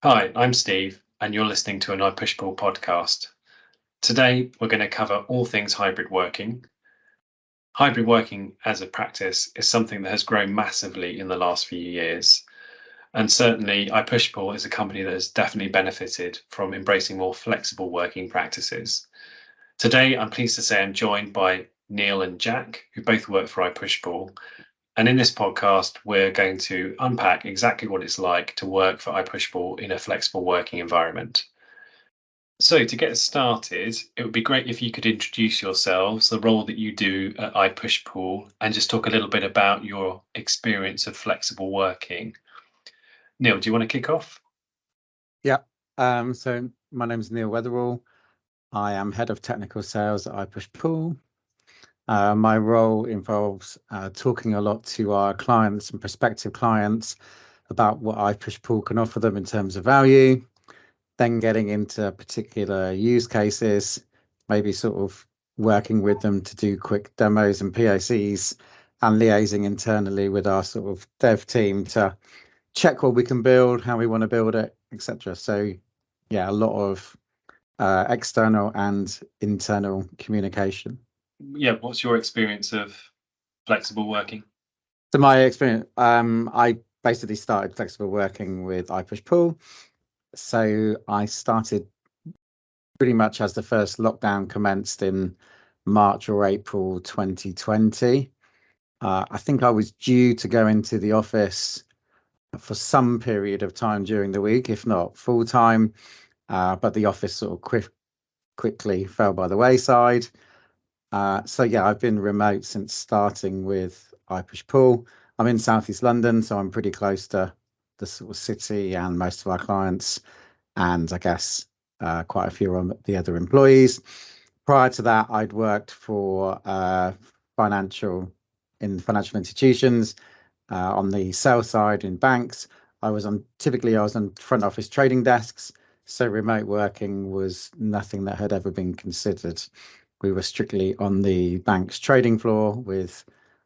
Hi, I'm Steve, and you're listening to an ipushpull podcast. Today, we're going to cover all things hybrid working. Hybrid working as a practice is something that has grown massively in the last few years. And certainly, ipushpull is a company that has definitely benefited from embracing more flexible working practices. Today, I'm pleased to say I'm joined by Neil and Jack, who both work for ipushpull. And in this podcast, we're going to unpack exactly what it's like to work for ipushpull in a flexible working environment. So, to get started, it would be great if you could introduce yourselves, the role that you do at ipushpull, and just talk a little bit about your experience of flexible working. Neil, do you want to kick off? Yeah. So my name is Neil Weatherall. I am head of technical sales at ipushpull. My role involves talking a lot to our clients and prospective clients about what ipushpull can offer them in terms of value, then getting into particular use cases, maybe sort of working with them to do quick demos and POCs, and liaising internally with our sort of dev team to check what we can build, how we want to build it, etc. So yeah, a lot of external and internal communication. Yeah, what's your experience of flexible working? So my experience, I basically started flexible working with ipushpull. So I started pretty much as the first lockdown commenced in March or April 2020. I think I was due to go into the office for some period of time during the week, if not full time. But the office sort of quickly fell by the wayside. So yeah, I've been remote since starting with ipushpull. I'm in Southeast London, so I'm pretty close to the sort of city and most of our clients, and I guess quite a few of the other employees. Prior to that, I'd worked for financial institutions on the sales side in banks. I was on front office trading desks, so remote working was nothing that had ever been considered. We were strictly on the bank's trading floor with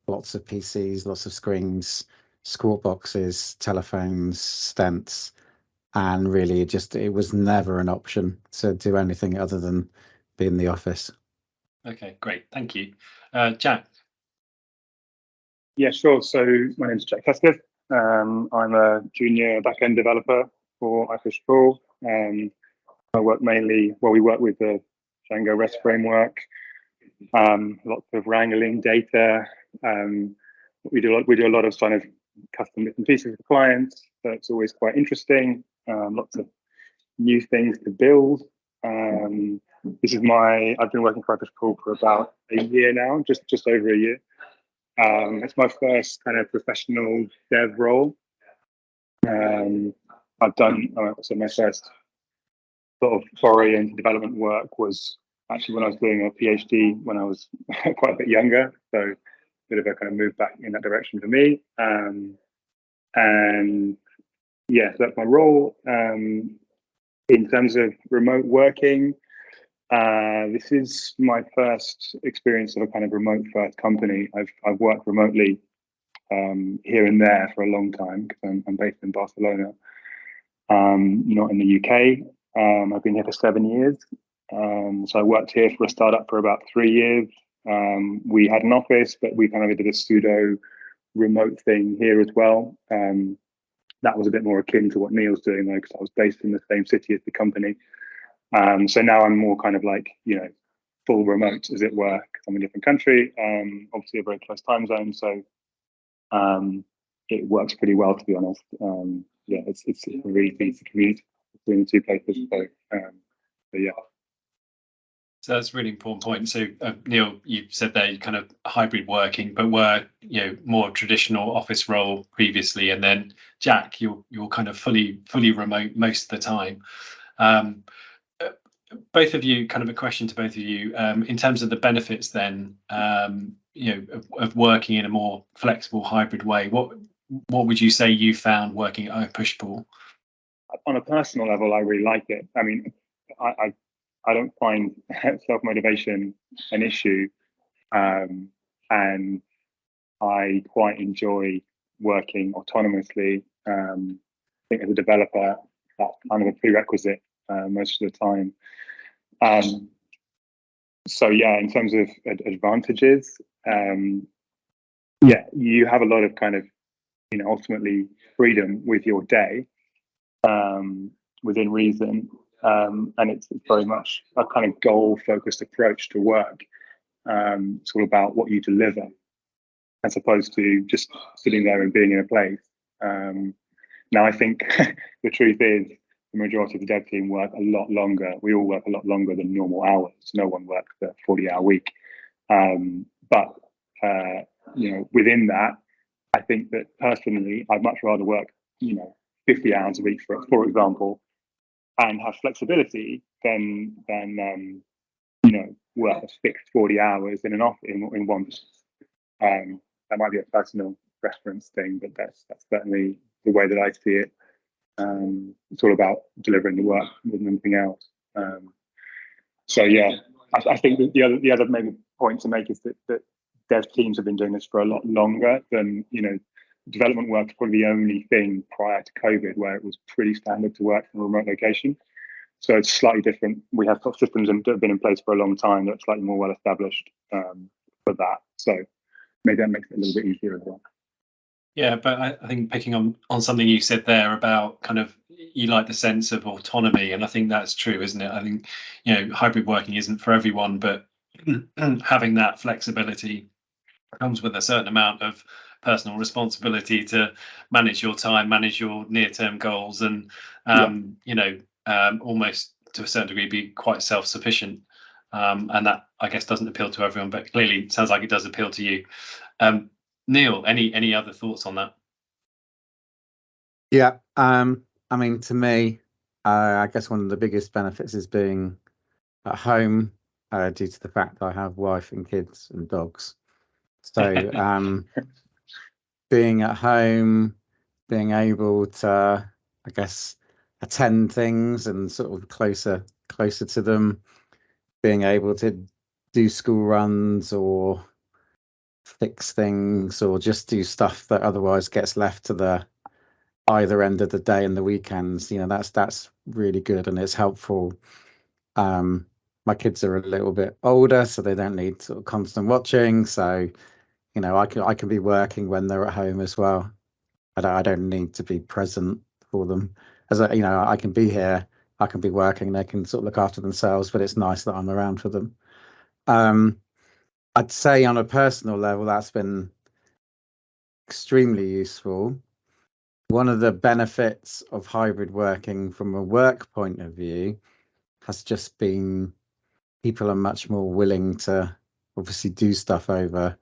lots of PCs, lots of screens, squawk boxes, telephones, stents, and really it was never an option to do anything other than be in the office. Okay, great. Thank you. Jack? Yeah, sure. So my name is Jack Hesketh. I'm a junior backend developer for ipushpull. I work we work with the Django REST framework, lots of wrangling data. We do a lot of kind of custom bits and pieces for clients, so it's always quite interesting. Lots of new things to build. I've been working for ipushpull for about a year now, just over a year. It's my first kind of professional dev role. So my first sort of foray into development work was actually when I was doing a PhD when I was quite a bit younger. So a bit of a kind of move back in that direction for me. And yeah, so that's my role. In terms of remote working, this is my first experience of a kind of remote first company. I've worked remotely here and there for a long time because I'm based in Barcelona, not in the UK. I've been here for 7 years. So I worked here for a startup for about 3 years. We had an office, but we kind of did a pseudo remote thing here as well. That was a bit more akin to what Neil's doing though, because I was based in the same city as the company. So now I'm more kind of like, full remote, as it were, because I'm in a different country, obviously a very close time zone. So it works pretty well, to be honest. Yeah, it's really easy to commute between the two places. So yeah. So that's a really important point. So Neil, you said that you kind of hybrid working, but were more traditional office role previously, and then Jack, you're kind of fully remote most of the time. Both of you, kind of a question to both of you, in terms of the benefits then, of working in a more flexible hybrid way. What would you say you found working at ipushpull? On a personal level, I really like it. I mean, I don't find self-motivation an issue, and I quite enjoy working autonomously. I think as a developer, that's kind of a prerequisite most of the time. So yeah, in terms of advantages, yeah, you have a lot of kind of, ultimately freedom with your day, within reason. And it's very much a kind of goal-focused approach to work. It's all about what you deliver, as opposed to just sitting there and being in a place. Now, I think the truth is the majority of the dev team work a lot longer. We all work a lot longer than normal hours. No one works a 40-hour week. But within that, I think that personally, I'd much rather work, 50 hours a week, for example, and have flexibility than work a fixed 40 hours in an office in one. That might be a personal preference thing, but that's certainly the way that I see it. It's all about delivering the work more than anything else. So yeah, I think that the other maybe point to make is that dev teams have been doing this for a lot longer than, development work is probably the only thing prior to COVID where it was pretty standard to work from a remote location. So it's slightly different. We have got systems that have been in place for a long time that are slightly more well established for that. So maybe that makes it a little bit easier as well. Yeah, but I think picking on something you said there about kind of you like the sense of autonomy, and I think that's true, isn't it? I think hybrid working isn't for everyone, but having that flexibility comes with a certain amount of personal responsibility to manage your time, manage your near-term goals, and almost to a certain degree be quite self-sufficient. And that, I guess, doesn't appeal to everyone, but clearly it sounds like it does appeal to you. Neil, any other thoughts on that? Yeah, I mean, to me, I guess one of the biggest benefits is being at home, due to the fact that I have wife and kids and dogs. So being at home, being able to, I guess, attend things and sort of closer to them, being able to do school runs or fix things or just do stuff that otherwise gets left to the either end of the day and the weekends, that's really good and it's helpful. My kids are a little bit older, so they don't need sort of constant watching, so I can be working when they're at home as well. I don't need to be present for them. I can be here, I can be working, they can sort of look after themselves, but it's nice that I'm around for them. I'd say on a personal level, that's been extremely useful. One of the benefits of hybrid working from a work point of view has just been people are much more willing to obviously do stuff over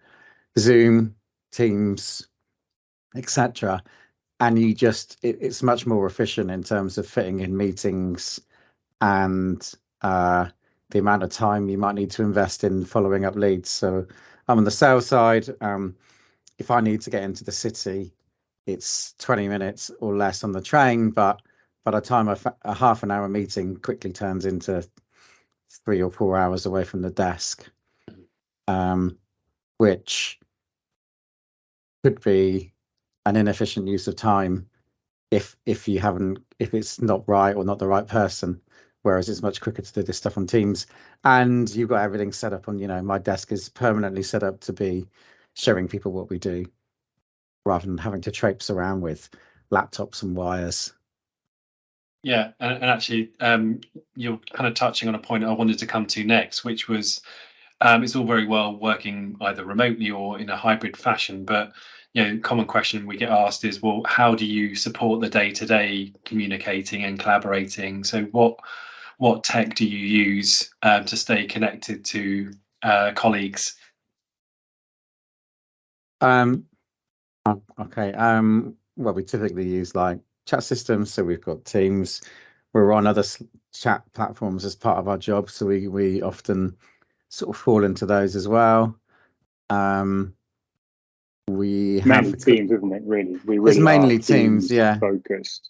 Zoom, Teams, etc. And it's much more efficient in terms of fitting in meetings and the amount of time you might need to invest in following up leads. So I'm on the sales side. If I need to get into the city, it's 20 minutes or less on the train, but by the time a half an hour meeting quickly turns into 3 or 4 hours away from the desk, which could be an inefficient use of time if it's not right or not the right person. Whereas it's much quicker to do this stuff on Teams, and you've got everything set up on, my desk is permanently set up to be showing people what we do, rather than having to traipse around with laptops and wires. Yeah, and actually, you're kind of touching on a point I wanted to come to next, which was it's all very well working either remotely or in a hybrid fashion, but common question we get asked is, well, how do you support the day-to-day communicating and collaborating? So what tech do you use to stay connected to colleagues? Okay. Well, we typically use like chat systems, so we've got Teams. We're on other chat platforms as part of our job, so we often sort of fall into those as well. We have mainly Teams, isn't it? Really, it's mainly Teams, yeah. Focused.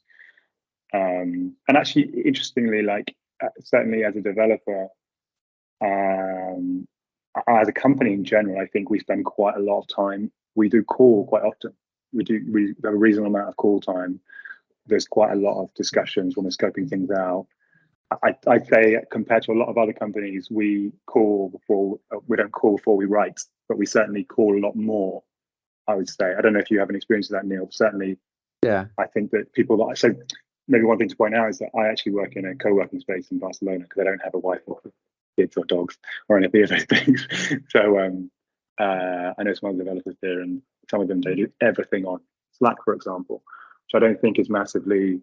And actually, interestingly, like certainly as a developer, as a company in general, I think we spend quite a lot of time. We do call quite often. We have a reasonable amount of call time. there's quite a lot of discussions when we're scoping things out. I'd say compared to a lot of other companies, we don't call before we write, but we certainly call a lot more, I would say. I don't know if you have an experience of that, Neil. Certainly, Yeah. I think that people that so maybe one thing to point out is that I actually work in a co-working space in Barcelona because I don't have a wife or kids or dogs or anything of those things. So I know some other developers there, and some of them, they do everything on Slack, for example, which I don't think is massively.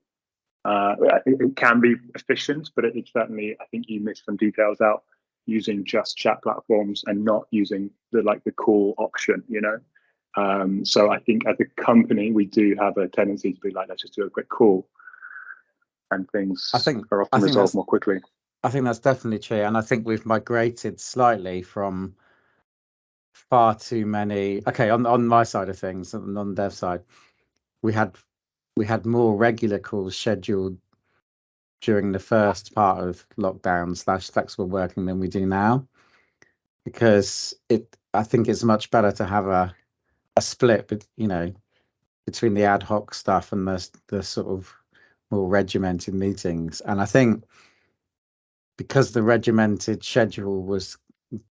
It can be efficient, but it's certainly, I think you miss some details out using just chat platforms and not using the call option, so I think as a company, we do have a tendency to be like, let's just do a quick call, and things are often resolved more quickly. I think that's definitely true, and I think we've migrated slightly from far too many. Okay, on my side of things, on the dev side, we had more regular calls scheduled during the first part of lockdown / flexible working than we do now, because I think it's much better to have a split, but between the ad hoc stuff and the sort of more regimented meetings. And I think because the regimented schedule was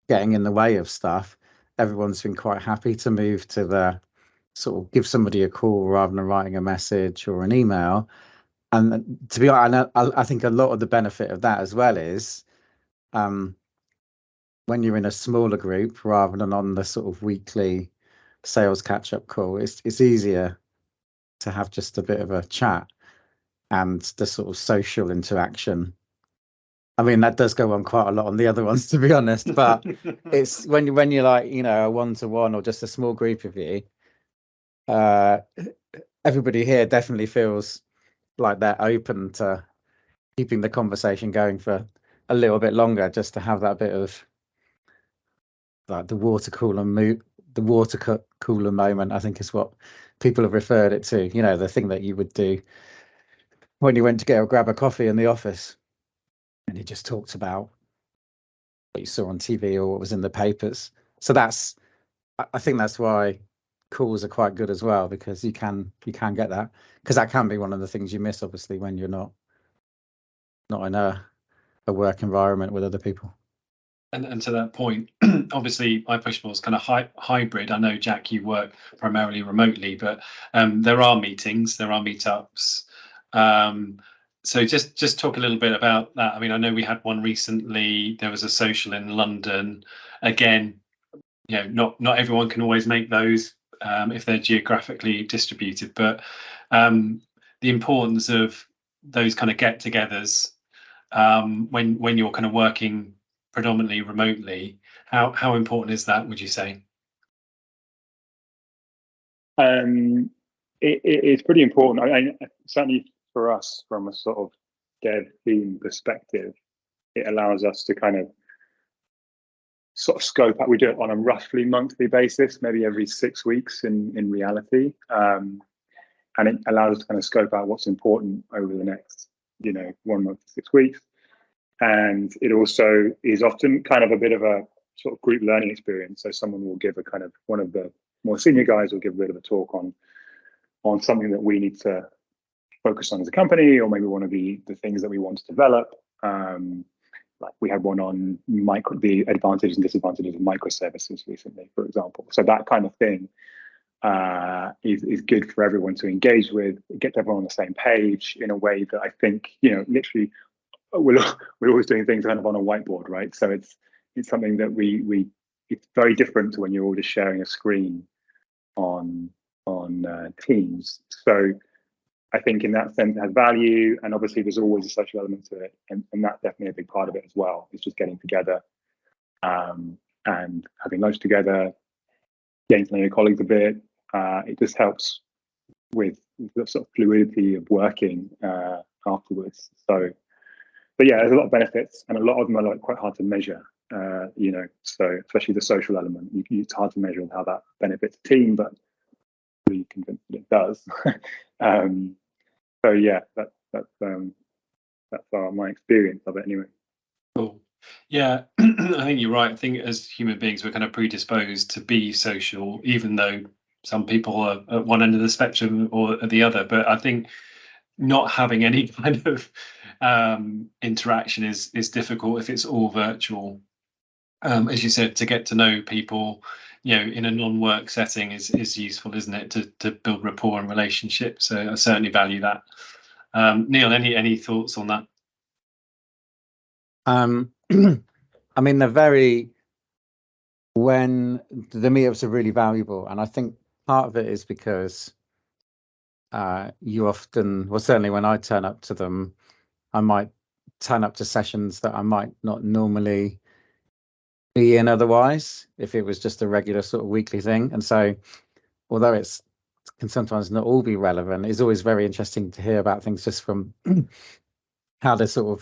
getting in the way of stuff, everyone's been quite happy to move to the sort of give somebody a call rather than writing a message or an email. And to be honest, I think a lot of the benefit of that as well is when you're in a smaller group rather than on the sort of weekly sales catch-up call, it's easier to have just a bit of a chat and the sort of social interaction. I mean, that does go on quite a lot on the other ones, to be honest, but it's when you're like, a one-to-one or just a small group of you, everybody here definitely feels like they're open to keeping the conversation going for a little bit longer, just to have that bit of like the water cooler moment, I think is what people have referred it to. The thing that you would do when you went to grab a coffee in the office and you just talked about what you saw on TV or what was in the papers. So I think that's why calls are quite good as well, because you can get that, because that can be one of the things you miss, obviously, when you're not in a work environment with other people. And to that point, obviously, ipushpull is kind of hybrid. I know, Jack, you work primarily remotely, but there are meetings, there are meetups. So just talk a little bit about that. I mean, I know we had one recently. There was a social in London. Again, not everyone can always make those if they're geographically distributed, but the importance of those kind of get-togethers when you're kind of working predominantly remotely, how important is that, would you say? It's pretty important. I certainly for us, from a sort of dev team perspective, it allows us to kind of sort of scope out. We do it on a roughly monthly basis, maybe every 6 weeks in reality, and it allows us to kind of scope out what's important over the next 1 month to 6 weeks. And it also is often kind of a bit of a sort of group learning experience. So someone will give one of the more senior guys will give a bit of a talk on something that we need to focus on as a company, or maybe one of the things that we want to develop. Like we had one on the advantages and disadvantages of microservices recently, for example. So that kind of thing is good for everyone to engage with, get everyone on the same page in a way that I think, literally we're always doing things kind of on a whiteboard, right? So it's something that it's very different to when you're all just sharing a screen on Teams. So I think in that sense it has value, and obviously there's always a social element to it, and that's definitely a big part of it as well. It's just getting together and having lunch together, getting to know your colleagues a bit. It just helps with the sort of fluidity of working afterwards. So, but yeah, there's a lot of benefits, and a lot of them are quite hard to measure. So especially the social element, it's hard to measure how that benefits the team, but really convinced that it does. So yeah, that's my experience of it anyway. Cool. Yeah, I think you're right. I think as human beings, we're kind of predisposed to be social, even though some people are at one end of the spectrum or at the other. But I think not having any kind of interaction is difficult if it's all virtual. As you said, to get to know people, in a non-work setting is useful, isn't it, to build rapport and relationships. So I certainly value that. Neil, any thoughts on that? I mean, when the meetups are really valuable, and I think part of it is because you often, well, certainly when I turn up to them, I might turn up to sessions that I might not normally be in otherwise if it was just a regular sort of weekly thing. And so although it can sometimes not all be relevant, it's always very interesting to hear about things just from how the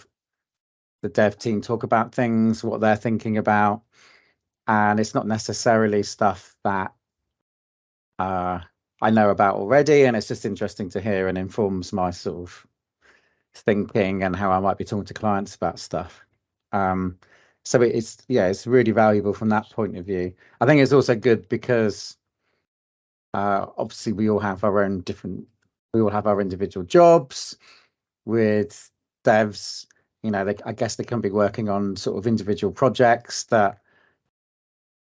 dev team talk about things, what they're thinking about. And it's not necessarily stuff that I know about already, and it's just interesting to hear and informs my sort of thinking and how I might be talking to clients about stuff. So it's really valuable from that point of view. I think it's also good because obviously we all have our individual jobs. With devs, I guess they can be working on sort of individual projects that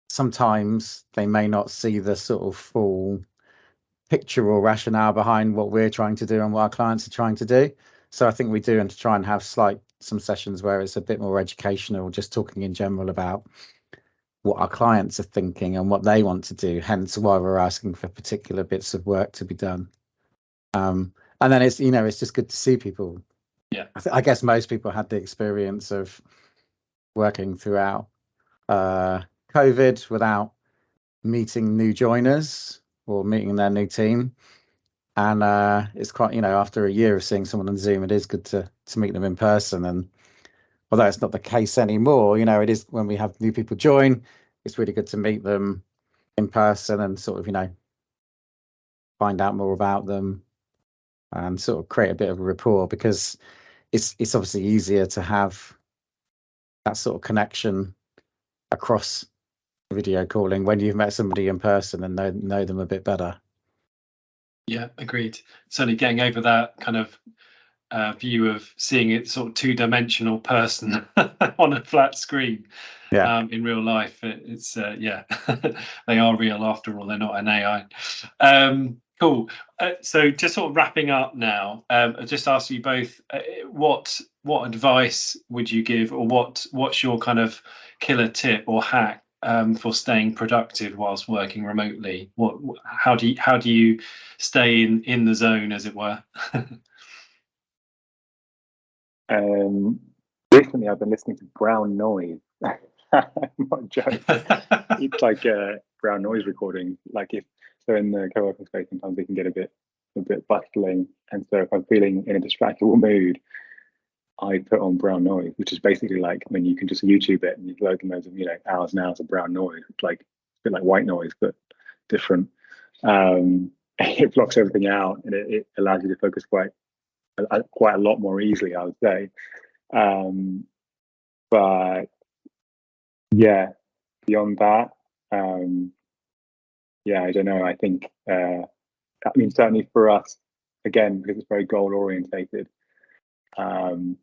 sometimes they may not see the sort of full picture or rationale behind what we're trying to do and what our clients are trying to do. So I think we do and to try and have some sessions where it's a bit more educational, just talking in general about what our clients are thinking and what they want to do, hence why we're asking for particular bits of work to be done. And then it's just good to see people. Yeah, I guess most people had the experience of working throughout COVID without meeting new joiners or meeting their new team. And it's quite, after a year of seeing someone on Zoom, it is good to meet them in person. And although it's not the case anymore, it is when we have new people join, it's really good to meet them in person and sort of, find out more about them and sort of create a bit of a rapport, because it's obviously easier to have that sort of connection across video calling when you've met somebody in person and know them a bit better. Yeah, agreed. Certainly getting over that kind of view of seeing it sort of two-dimensional person on a flat screen. Yeah. In real life, it's they are real after all. They're not an AI. Cool. So just sort of wrapping up now, I'll just ask you both, what advice would you give, or what's your kind of killer tip or hack for staying productive whilst working remotely? How do you stay in the zone, as it were? Recently, I've been listening to brown noise. Not joking. It's like a brown noise recording. Like so in the co-working space, sometimes they can get a bit bustling, and so if I'm feeling in a distractible mood, I put on brown noise, which is basically like when you can just YouTube it and you load loads of hours and hours of brown noise. It's like a bit like white noise, but different. It blocks everything out, and it allows you to focus quite a lot more easily, I would say. But yeah, beyond that, I don't know. I think I mean, certainly for us, again, because it's very goal orientated, and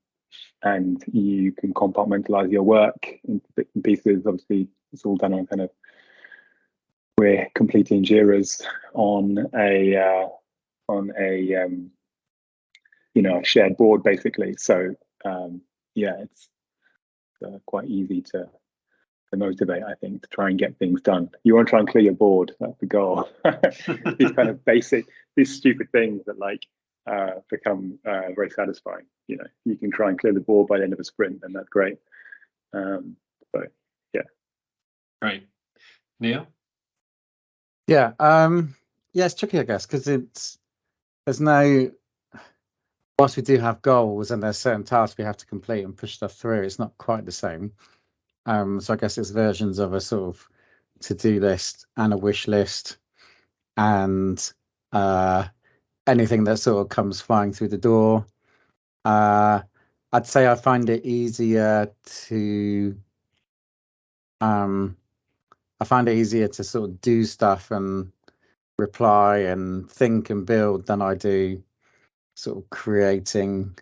you can compartmentalize your work into bits and pieces. Obviously, it's all done on we're completing JIRAs on a a shared board, basically. So it's quite easy to motivate, I think, to try and get things done. You want to try and clear your board. That's the goal. These kind of these stupid things that become very satisfying. You can try and clear the board by the end of a sprint, and that's great. Great. Neil? Yeah. It's tricky, I guess, because whilst we do have goals and there's certain tasks we have to complete and push stuff through, it's not quite the same. So I guess it's versions of a sort of to-do list and a wish list, and anything that sort of comes flying through the door. I'd say I find it easier to sort of do stuff and reply and think and build than I do sort of creating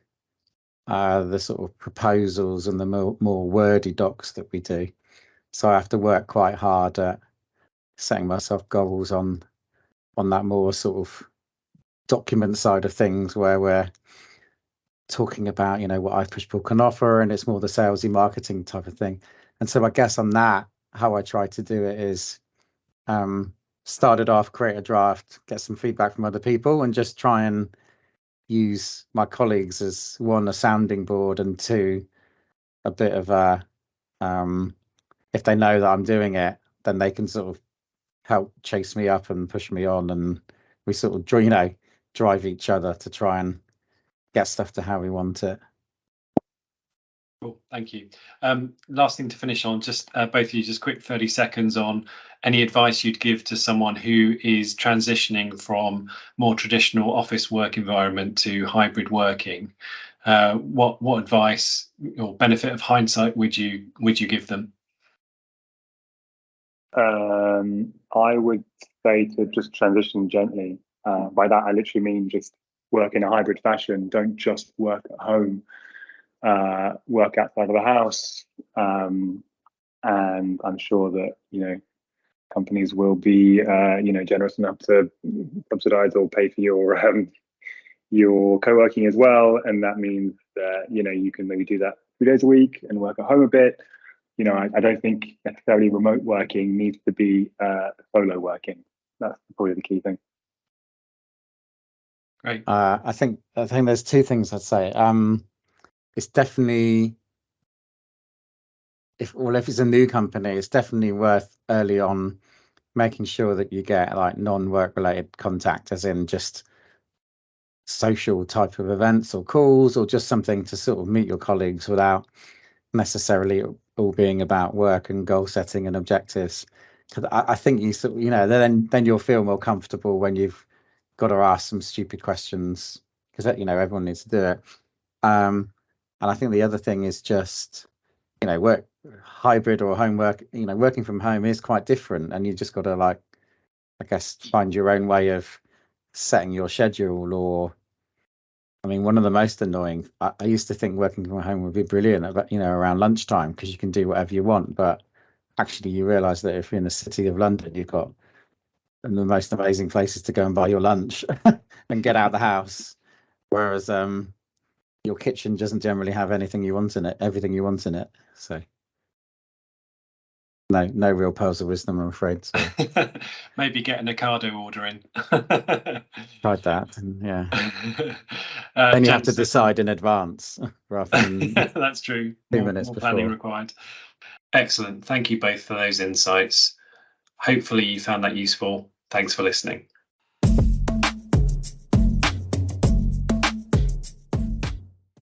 the sort of proposals and the more wordy docs that we do. So I have to work quite hard at setting myself goals on that more sort of document side of things, where we're talking about, you know, what ipushpull can offer, and it's more the salesy marketing type of thing. And so I guess on that, how I try to do it is started off, create a draft, get some feedback from other people, and just try and use my colleagues as one, a sounding board, and two, a bit of a if they know that I'm doing it, then they can sort of help chase me up and push me on, and we sort of drive each other to try and get stuff to how we want it. Cool, thank you. Last thing to finish on, just both of you, just quick 30 seconds on any advice you'd give to someone who is transitioning from more traditional office work environment to hybrid working. What advice or benefit of hindsight would you give them? I would say to just transition gently. By that, I literally mean just work in a hybrid fashion. Don't just work at home. Work outside of the house. And I'm sure that, you know, companies will be, you know, generous enough to subsidize or pay for your co-working as well. And that means that, you know, you can maybe do that 2 days a week and work at home a bit. You know, I don't think necessarily remote working needs to be solo working. That's probably the key thing. Great. I think there's two things I'd say. It's definitely, if it's a new company, it's definitely worth early on making sure that you get like non-work related contact, as in just social type of events or calls, or just something to sort of meet your colleagues without necessarily all being about work and goal setting and objectives. Because I think you sort of, you know, then you'll feel more comfortable when you've got to ask some stupid questions, because, you know, everyone needs to do it. And I think the other thing is just, you know, work hybrid or homework, you know, working from home is quite different, and you just got to, like, I guess, find your own way of setting your schedule. Or, I mean, one of the most annoying, I used to think working from home would be brilliant, about, you know, around lunchtime, because you can do whatever you want. But actually, you realise that if you're in the city of London, you've got the most amazing places to go and buy your lunch and get out of the house. Whereas your kitchen doesn't generally have everything you want in it. So no real pearls of wisdom, I'm afraid. So. Maybe get an Ocado order in. Tried that, and yeah. Then you have to decide in advance rather than that's true. 2 minutes more before. planning required. Excellent. Thank you both for those insights. Hopefully you found that useful. Thanks for listening.